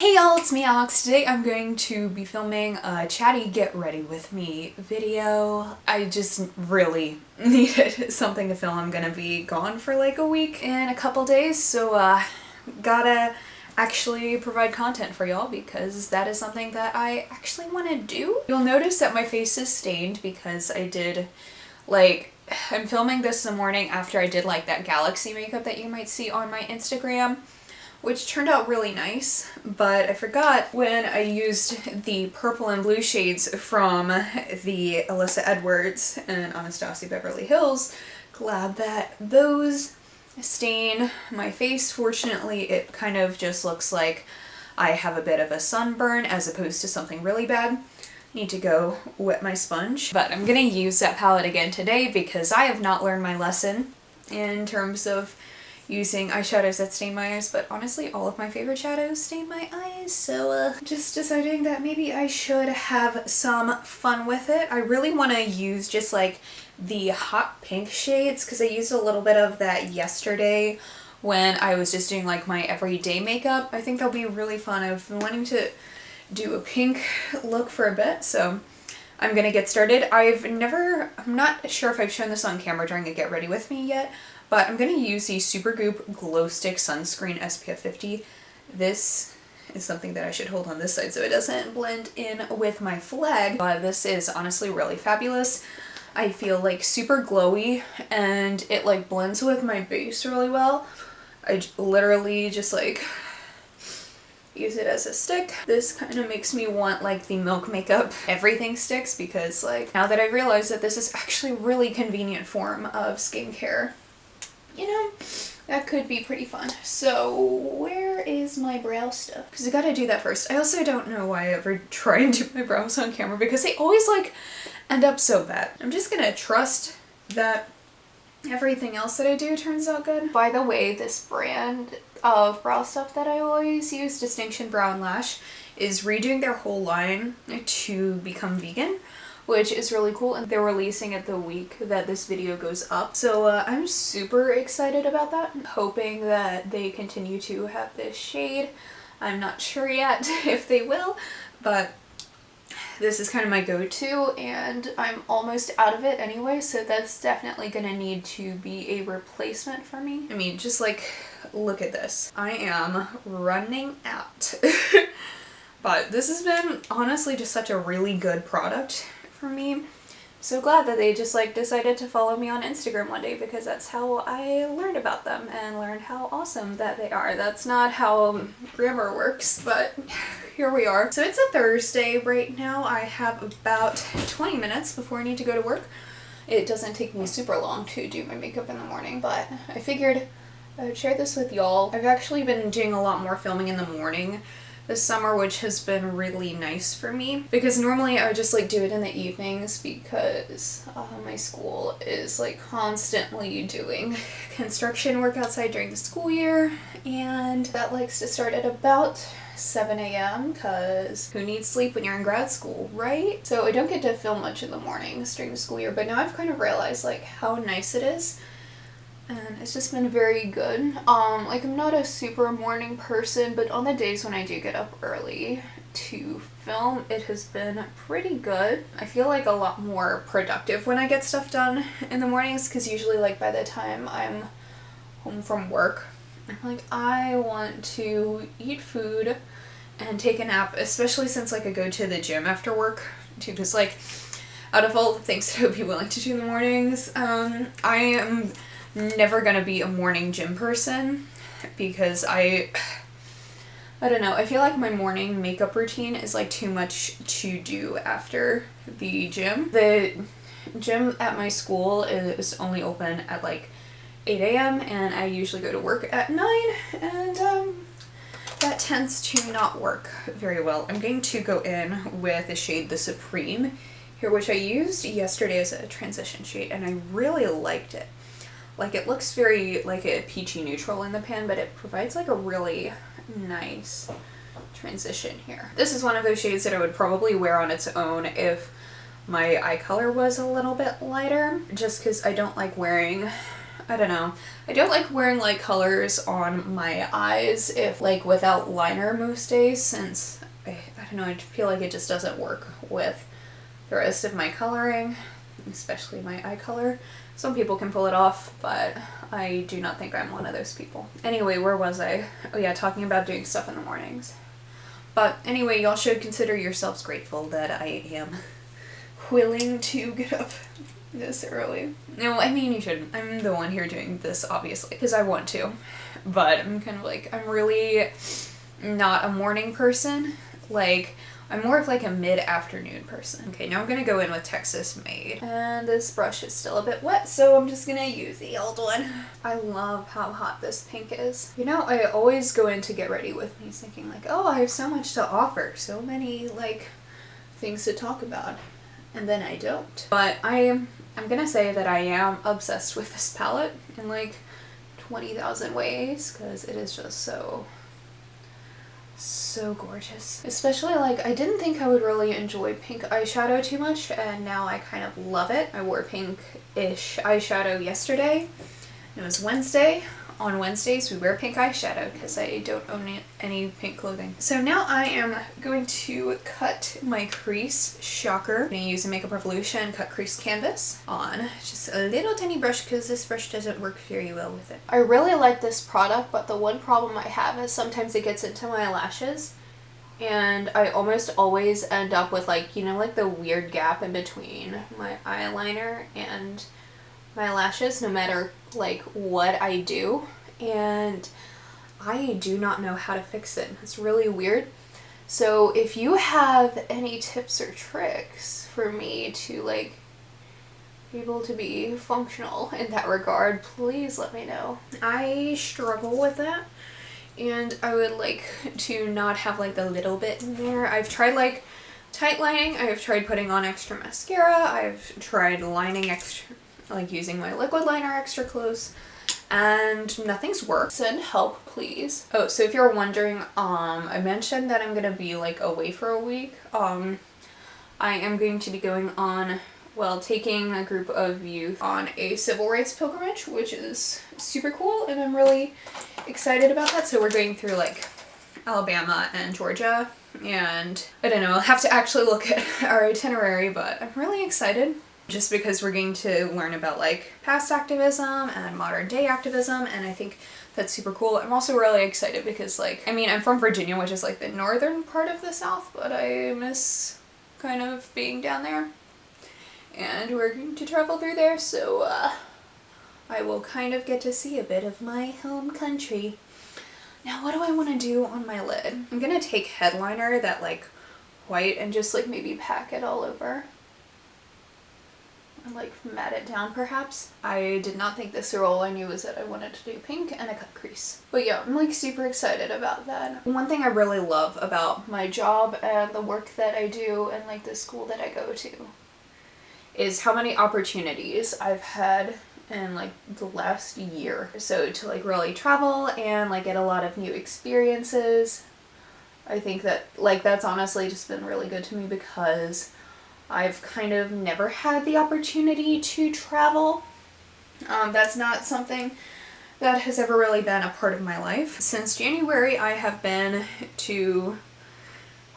Hey y'all, it's me Alex. Today I'm going to be filming a Chatty Get Ready With Me video. I just really needed something to film. I'm gonna be gone for like a week in a couple days, so gotta actually provide content for y'all because that is something that I actually want to do. You'll notice that my face is stained because I did I'm filming this the morning after I did like that galaxy makeup that you might see on my Instagram, which turned out really nice, but I forgot when I used the purple and blue shades from the Alyssa Edwards and Anastasia Beverly Hills collab that those stain my face. Fortunately, it kind of just looks like I have a bit of a sunburn as opposed to something really bad. Need to go wet my sponge, but I'm gonna use that palette again today because I have not learned my lesson in terms of using eyeshadows that stain my eyes, but honestly all of my favorite shadows stain my eyes, so just deciding that maybe I should have some fun with it. I really want to use just like the hot pink shades because I used a little bit of that yesterday when I was just doing like my everyday makeup. I think that'll be really fun. I've been wanting to do a pink look for a bit, so I'm gonna get started. I'm not sure if I've shown this on camera during a Get Ready With Me yet, but I'm going to use the Supergoop Glow Stick Sunscreen SPF 50. This is something that I should hold on this side so it doesn't blend in with my flag. This is honestly really fabulous. I feel like super glowy and it like blends with my base really well. I literally just like use it as a stick. This kind of makes me want like the Milk Makeup everything sticks because like now that I realized that this is actually a really convenient form of skincare, you know, that could be pretty fun. So where is my brow stuff? Because I gotta do that first. I also don't know why I ever try and do my brows on camera because they always like end up so bad. I'm just gonna trust that everything else that I do turns out good. By the way, this brand of brow stuff that I always use, Distinction Brow and Lash, is redoing their whole line to become vegan, which is really cool, and they're releasing it the week that this video goes up. So I'm super excited about that. I'm hoping that they continue to have this shade. I'm not sure yet if they will, but this is kind of my go-to and I'm almost out of it anyway, so that's definitely gonna need to be a replacement for me. I mean, just like, look at this. I am running out. But this has been honestly just such a really good product for me. So glad that they just like decided to follow me on Instagram one day because that's how I learned about them and learned how awesome that they are. That's not how grammar works, but here we are. So it's a Thursday right now. I have about 20 minutes before I need to go to work. It doesn't take me super long to do my makeup in the morning, but I figured I would share this with y'all. I've actually been doing a lot more filming in the morning this summer, which has been really nice for me because normally I would just like do it in the evenings because my school is like constantly doing construction work outside during the school year, and that likes to start at about 7 a.m. because who needs sleep when you're in grad school, right? So I don't get to film much in the mornings during the school year, but now I've kind of realized like how nice it is. And it's just been very good. Like I'm not a super morning person, but on the days when I do get up early to film, it has been pretty good. I feel like a lot more productive when I get stuff done in the mornings because usually like by the time I'm home from work, I'm like, I want to eat food and take a nap, especially since like I go to the gym after work too, because like out of all the things that I would be willing to do in the mornings, I am never gonna be a morning gym person because I don't know, I feel like my morning makeup routine is like too much to do after the gym. The gym at my school is only open at like 8 a.m. and I usually go to work at 9, and that tends to not work very well. I'm going to go in with the shade The Supreme here, which I used yesterday as a transition shade, and I really liked it. Like it looks very like a peachy neutral in the pan, but it provides like a really nice transition here. This is one of those shades that I would probably wear on its own if my eye color was a little bit lighter, just because I don't like wearing I don't know. I don't like wearing like colors on my eyes if like without liner most days, since I don't know, I feel like it just doesn't work with the rest of my coloring, especially my eye color. Some people can pull it off, but I do not think I'm one of those people. Anyway, where was I? Oh yeah, talking about doing stuff in the mornings. But anyway, y'all should consider yourselves grateful that I am willing to get up this early. No, I mean you shouldn't. I'm the one here doing this, obviously, because I want to. But I'm kind of like, I'm really not a morning person. Like, I'm more of like a mid-afternoon person. Okay, now I'm gonna go in with Texas Made. And this brush is still a bit wet, so I'm just gonna use the old one. I love how hot this pink is. You know, I always go in to get ready with me thinking like, oh, I have so much to offer. So many, like, things to talk about. And then I don't. But I'm gonna say that I am obsessed with this palette in like 20,000 ways, because it is just so gorgeous. Especially like, I didn't think I would really enjoy pink eyeshadow too much, and now I kind of love it. I wore pink-ish eyeshadow yesterday. It was Wednesday. On Wednesdays we wear pink eyeshadow because I don't own any pink clothing. So now I am going to cut my crease. Shocker. I'm going to use a Makeup Revolution cut crease canvas on just a little tiny brush because this brush doesn't work very well with it. I really like this product, but the one problem I have is sometimes it gets into my lashes, and I almost always end up with like, you know, like the weird gap in between my eyeliner and my lashes, no matter like what I do, and I do not know how to fix it. It's really weird. So if you have any tips or tricks for me to like be able to be functional in that regard, please let me know. I struggle with that, and I would like to not have like the little bit in there. I've tried like tight lining, I've tried putting on extra mascara, I've tried lining extra, like using my liquid liner extra close, and nothing's worked. Send help, please. Oh, so if you're wondering, I mentioned that I'm gonna be like away for a week. I am going to be going on, well, taking a group of youth on a civil rights pilgrimage, which is super cool, and I'm really excited about that. So we're going through like Alabama and Georgia, and I don't know, I'll have to actually look at our itinerary, but I'm really excited. Just because we're going to learn about like past activism and modern day activism, and I think that's super cool. I'm also really excited because like, I mean, I'm from Virginia, which is like the northern part of the South, but I miss kind of being down there, and we're going to travel through there, so I will kind of get to see a bit of my home country. Now what do I want to do on my lid? I'm gonna take headliner, that like white, and just like maybe pack it all over. And like mat it down perhaps. I did not think this through. All I knew was that I wanted to do pink and a cut crease. But yeah, I'm like super excited about that. One thing I really love about my job and the work that I do and like the school that I go to is how many opportunities I've had in like the last year. So to like really travel and like get a lot of new experiences. I think that like that's honestly just been really good to me because I've kind of never had the opportunity to travel. That's not something that has ever really been a part of my life. Since January, I have been to,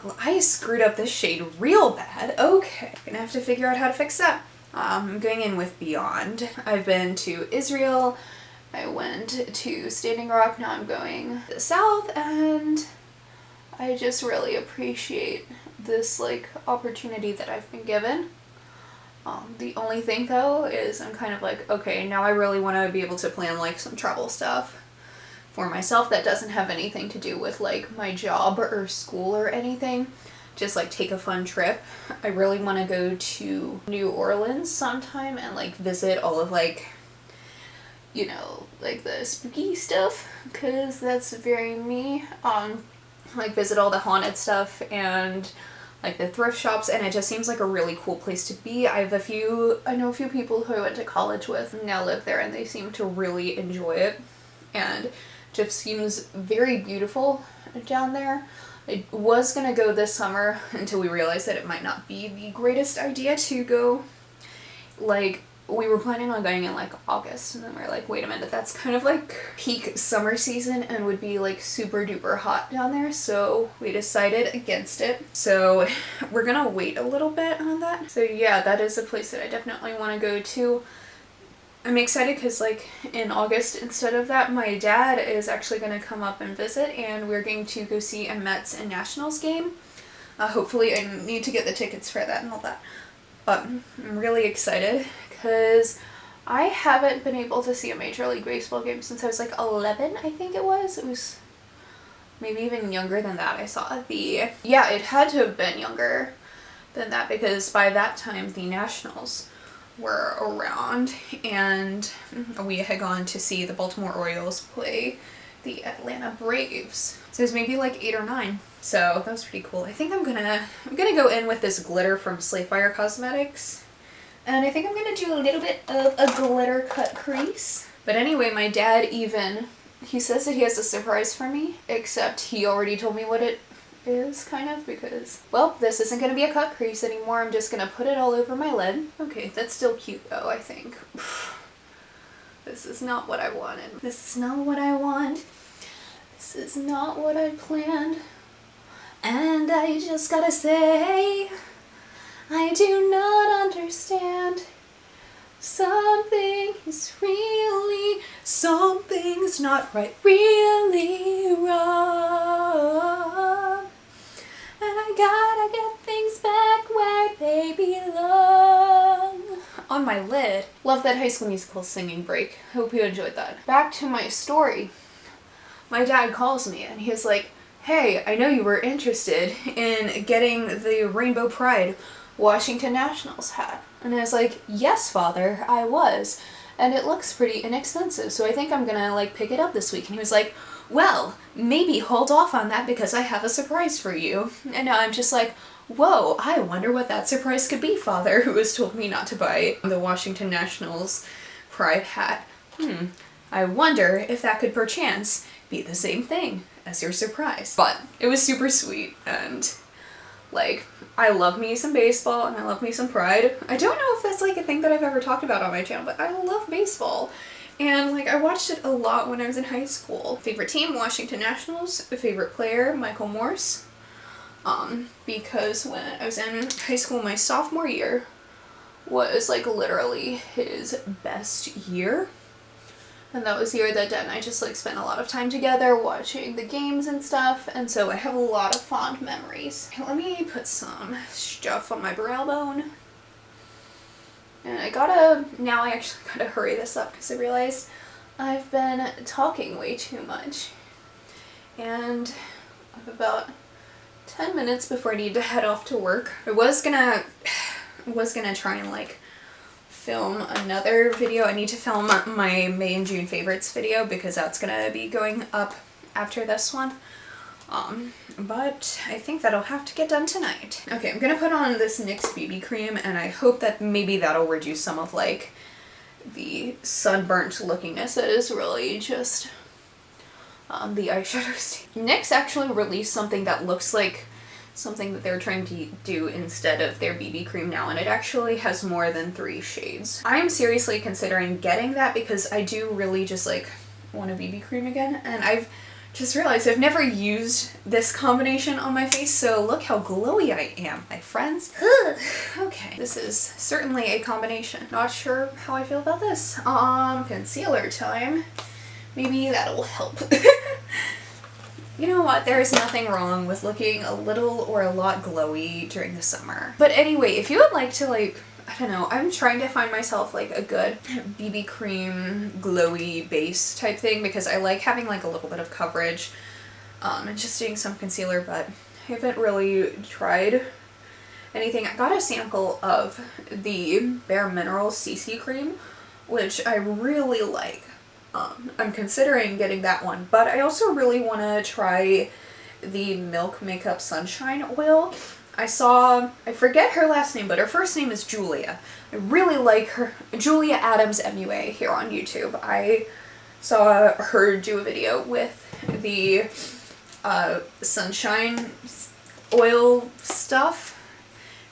well, I screwed up this shade real bad. Okay, gonna have to figure out how to fix that. I'm going in with Beyond. I've been to Israel, I went to Standing Rock, now I'm going to the South, and I just really appreciate this like opportunity that I've been given. The only thing though is I'm kind of like, okay, now I really want to be able to plan like some travel stuff for myself that doesn't have anything to do with like my job or school or anything. Just like take a fun trip. I really want to go to New Orleans sometime and like visit all of like, you know, like the spooky stuff, because that's very me. Like visit all the haunted stuff and like the thrift shops, and it just seems like a really cool place to be. I know a few people who I went to college with now live there, and they seem to really enjoy it, and just seems very beautiful down there. I was gonna go this summer until we realized that it might not be the greatest idea to go like we were planning on going in like August, and then we were like, wait a minute, that's kind of like peak summer season and would be like super duper hot down there, so we decided against it. So we're gonna wait a little bit on that. So yeah, that is a place that I definitely want to go to. I'm excited because like in August, instead of that, my dad is actually going to come up and visit, and we're going to go see a Mets and Nationals game. Hopefully, I need to get the tickets for that and all that. But I'm really excited because I haven't been able to see a Major League Baseball game since I was like 11, I think it was. It was maybe even younger than that. I saw yeah, it had to have been younger than that because by that time the Nationals were around, and we had gone to see the Baltimore Orioles play the Atlanta Braves. So it was maybe like 8 or 9. So that was pretty cool. I think I'm gonna go in with this glitter from Slayfire Cosmetics. And I think I'm gonna do a little bit of a glitter cut crease. But anyway, my dad he says that he has a surprise for me, except he already told me what it is, kind of, because, well, this isn't going to be a cut crease anymore. I'm just going to put it all over my lid. Okay, that's still cute though, I think. This is not what I wanted. This is not what I want. This is not what I planned. And I just gotta say, I do not understand. Something's not right, really wrong. And I gotta get things back where they belong. On my lid. Love that High School Musical singing break. Hope you enjoyed that. Back to my story. My dad calls me and he's like, hey, I know you were interested in getting the Rainbow Pride Washington Nationals hat. And I was like, yes, Father, I was. And it looks pretty inexpensive, so I think I'm gonna like pick it up this week. And he was like, well, maybe hold off on that because I have a surprise for you. And now I'm just like, whoa, I wonder what that surprise could be, Father, who has told me not to buy the Washington Nationals Pride hat. I wonder if that could perchance be the same thing as your surprise. But it was super sweet, and like, I love me some baseball and I love me some Pride. I don't know if that's like a thing that I've ever talked about on my channel, but I love baseball. And like, I watched it a lot when I was in high school. Favorite team, Washington Nationals. Favorite player, Michael Morse. Because when I was in high school, my sophomore year was like literally his best year. And that was the year that Dad and I just like spent a lot of time together watching the games and stuff, and so I have a lot of fond memories. Let me put some stuff on my brow bone. And now I actually gotta hurry this up because I realized I've been talking way too much. And I have about 10 minutes before I need to head off to work. I was gonna try and like film another video. I need to film my May and June favorites video because that's gonna be going up after this one. But I think that'll have to get done tonight. Okay, I'm gonna put on this NYX BB cream, and I hope that maybe that'll reduce some of like the sunburnt lookiness that is really just the eyeshadow stain. NYX actually released something that looks like something that they're trying to do instead of their BB cream now, and it actually has more than 3 shades. I am seriously considering getting that because I do really just like want a BB cream again, and I've just realized I've never used this combination on my face, so look how glowy I am, my friends. Okay, this is certainly a combination. Not sure how I feel about this. Concealer time. Maybe that'll help. You know what, there is nothing wrong with looking a little or a lot glowy during the summer. But anyway, if you would like to like, I don't know, I'm trying to find myself like a good BB cream glowy base type thing because I like having like a little bit of coverage and just doing some concealer, but I haven't really tried anything. I got a sample of the Bare Minerals CC cream, which I really like. I'm considering getting that one, but I also really want to try the Milk Makeup Sunshine Oil. I forget her last name, but her first name is Julia. I really like her, Julia Adams MUA here on YouTube. I saw her do a video with the Sunshine Oil stuff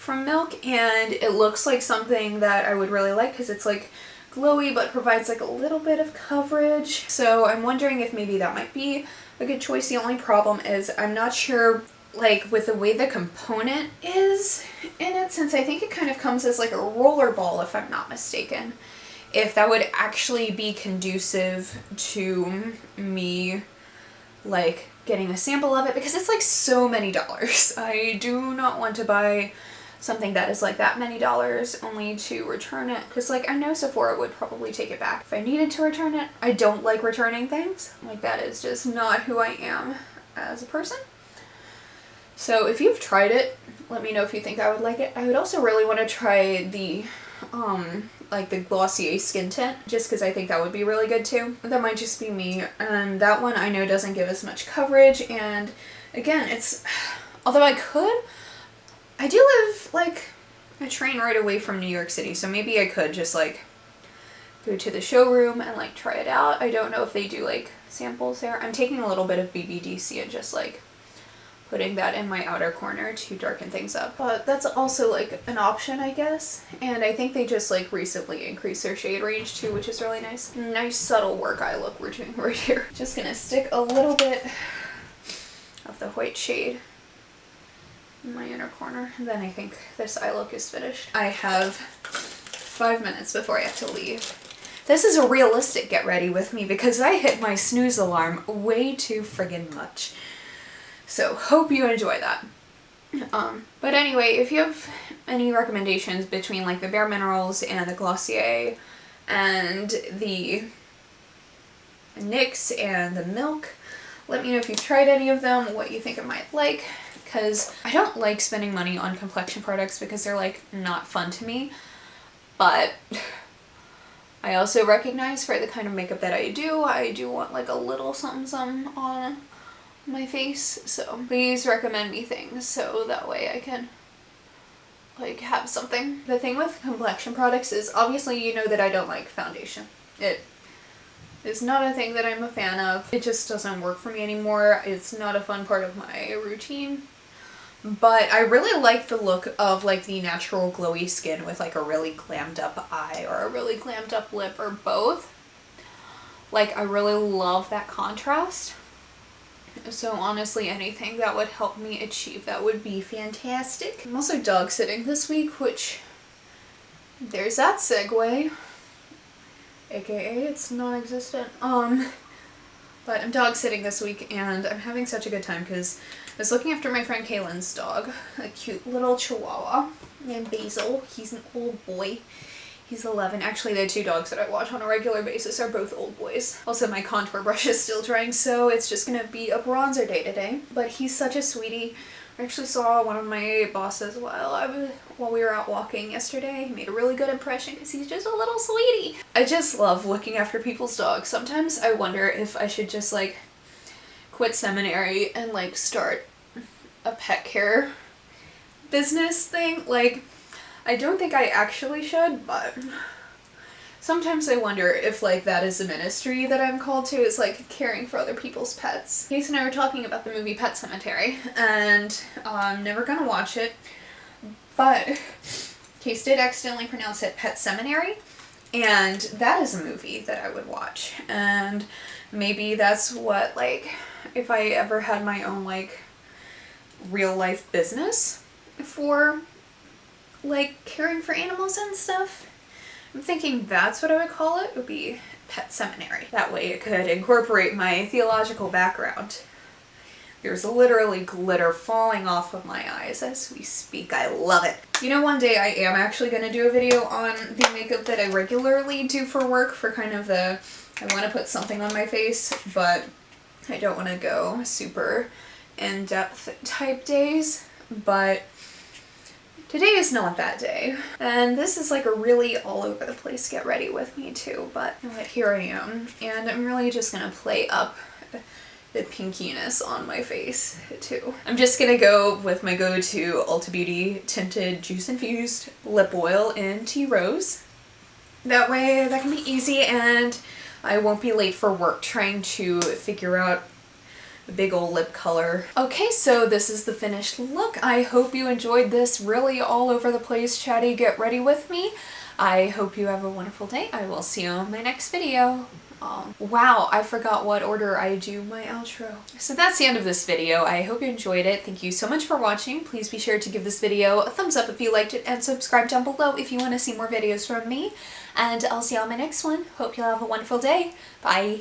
from Milk, and it looks like something that I would really like because it's like glowy but provides like a little bit of coverage. So I'm wondering if maybe that might be a good choice. The only problem is I'm not sure, like, with the way the component is in it, since I think it kind of comes as like a roller ball if I'm not mistaken, if that would actually be conducive to me like getting a sample of it, because it's like so many dollars. I do not want to buy something that is like that many dollars only to return it, because like I know Sephora would probably take it back if I needed to return it. I don't like returning things. Like, that is just not who I am as a person. So if you've tried it, let me know if you think I would like it. I would also really want to try the like the Glossier Skin Tint, just because I think that would be really good too. That might just be me, and that one I know doesn't give as much coverage, and again, it's, although I do live like a train ride away from New York City, so maybe I could just like go to the showroom and like try it out. I don't know if they do like samples there. I'm taking a little bit of BBDC and just like putting that in my outer corner to darken things up. But that's also like an option, I guess. And I think they just like recently increased their shade range too, which is really nice. Nice subtle work eye look we're doing right here. Just gonna stick a little bit of the white shade in my inner corner. And then I think this eye look is finished. I have 5 minutes before I have to leave. This is a realistic get ready with me because I hit my snooze alarm way too friggin' much. So hope you enjoy that. But anyway, if you have any recommendations between like the Bare Minerals and the Glossier and the NYX and the Milk, let me know if you've tried any of them, what you think I might like, because I don't like spending money on complexion products because they're like not fun to me, but I also recognize for the kind of makeup that I do want like a little something on my face, so please recommend me things so that way I can like have something. The thing with complexion products is obviously you know that I don't like foundation. It is not a thing that I'm a fan of. It just doesn't work for me anymore. It's not a fun part of my routine. But I really like the look of like the natural glowy skin with like a really glammed up eye or a really glammed up lip or both. Like, I really love that contrast. So honestly, anything that would help me achieve that would be fantastic. I'm also dog sitting this week, which there's that segue, aka it's non-existent. But I'm dog sitting this week and I'm having such a good time because I was looking after my friend Kaylin's dog, a cute little Chihuahua named Basil. He's an old boy. He's 11. Actually, the two dogs that I watch on a regular basis are both old boys. Also, my contour brush is still drying, so it's just gonna be a bronzer day today. But he's such a sweetie. I actually saw one of my bosses while we were out walking yesterday. He made a really good impression because he's just a little sweetie. I just love looking after people's dogs. Sometimes I wonder if I should just like quit seminary and like start a pet care business thing. Like, I don't think I actually should, but sometimes I wonder if like that is a ministry that I'm called to, is like caring for other people's pets. Case and I were talking about the movie Pet Sematary, and I'm never gonna watch it, but Case did accidentally pronounce it Pet Seminary, and that is a movie that I would watch. And maybe that's what, like, if I ever had my own like real life business for like caring for animals and stuff, I'm thinking that's what I would call it, would be Pet Seminary. That way it could incorporate my theological background. There's literally glitter falling off of my eyes as we speak. I love it. You know, one day I am actually going to do a video on the makeup that I regularly do for work, for kind of the, I want to put something on my face, but I don't want to go super in-depth type days. But today is not that day. And this is like a really all over the place get ready with me too, but here I am. And I'm really just gonna play up the pinkiness on my face too. I'm just gonna go with my go-to Ulta Beauty Tinted Juice Infused Lip Oil in Tea Rose. That way that can be easy and I won't be late for work trying to figure out big ol' lip color. Okay, so this is the finished look. I hope you enjoyed this really all over the place Chatty Get Ready With Me. I hope you have a wonderful day. I will see you on my next video. Wow, I forgot what order I do my outro. So that's the end of this video. I hope you enjoyed it. Thank you so much for watching. Please be sure to give this video a thumbs up if you liked it and subscribe down below if you want to see more videos from me. And I'll see you on my next one. Hope you'll have a wonderful day. Bye.